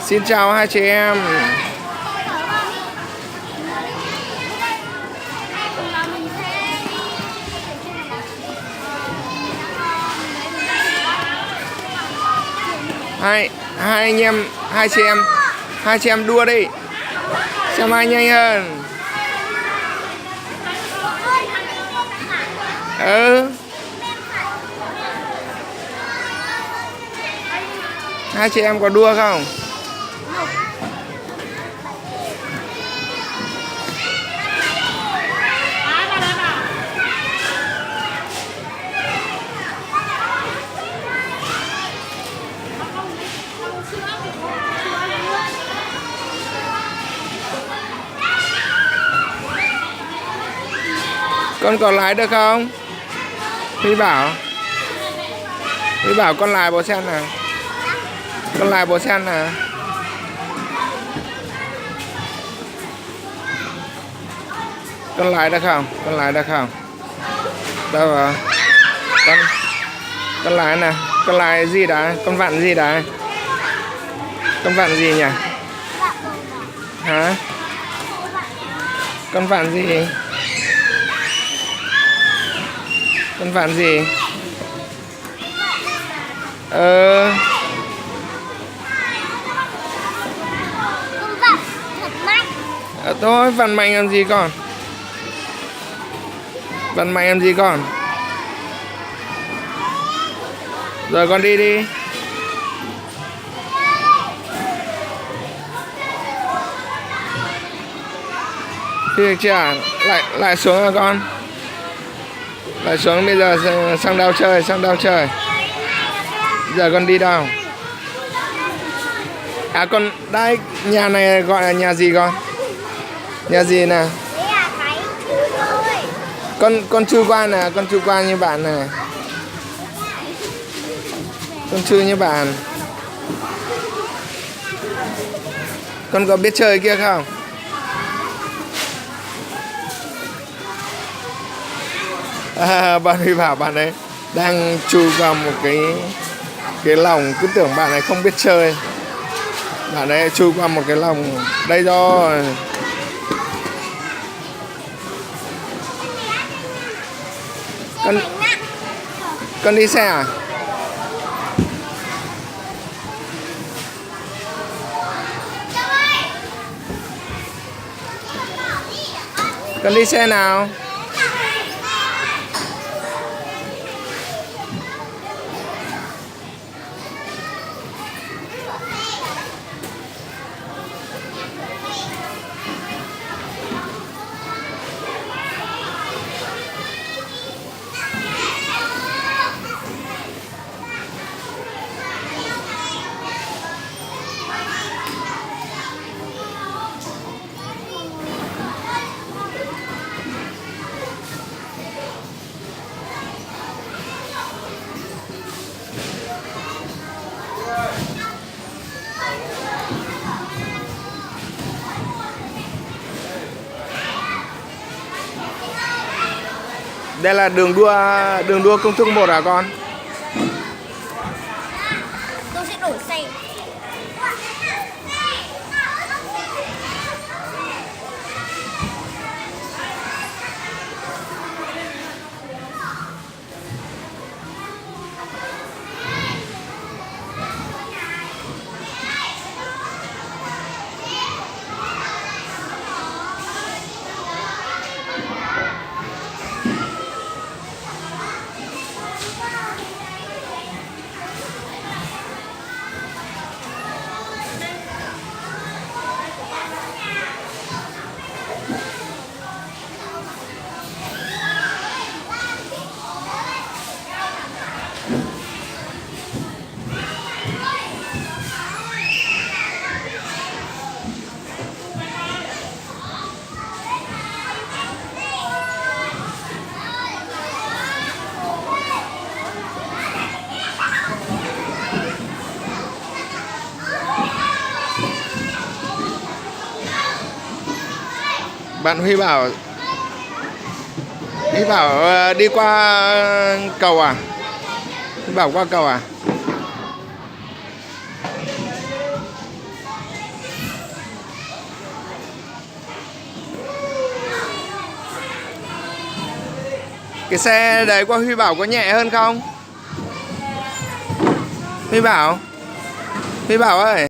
Xin chào hai chị em. Hai anh em, hai chị em đua đi. Xem ai nhanh hơn. Hai chị em có đua không? Con có lái được không? Huy bảo con lái bộ sen nào. Con lái bộ sen nào. Con lái được không? Con lái được không? Đâu rồi? Con lái nè. Con lái gì đấy? Con vặn gì đấy? Con vặn gì nhỉ? Hả? Con vặn gì? Con vặn gì? Con vặn thật mạnh. Thôi vặn mạnh làm gì con? Vặn mạnh làm gì con? Rồi con đi đi. Đi được chưa? Lại xuống rồi con. Lại xuống, bây giờ sang đâu chơi, Giờ con đi đâu? À con, đây, nhà này gọi là nhà gì con? Nhà gì nè? Con chui qua nè, con chui qua như bạn này. Con chui như bạn. Con có biết chơi kia không? Bạn Huy bảo bạn ấy đang chui vào một cái lồng, cứ tưởng bạn ấy không biết chơi. Bạn ấy chui qua một cái lồng. Đây rồi. Con đi xe à? Con đi xe nào? Đây là đường đua công thức 1 hả con? Tôi sẽ đổi xe. Bạn Huy bảo đi qua cầu à? Huy bảo qua cầu à? Cái xe đấy của Huy Bảo có nhẹ hơn không? Huy Bảo ơi,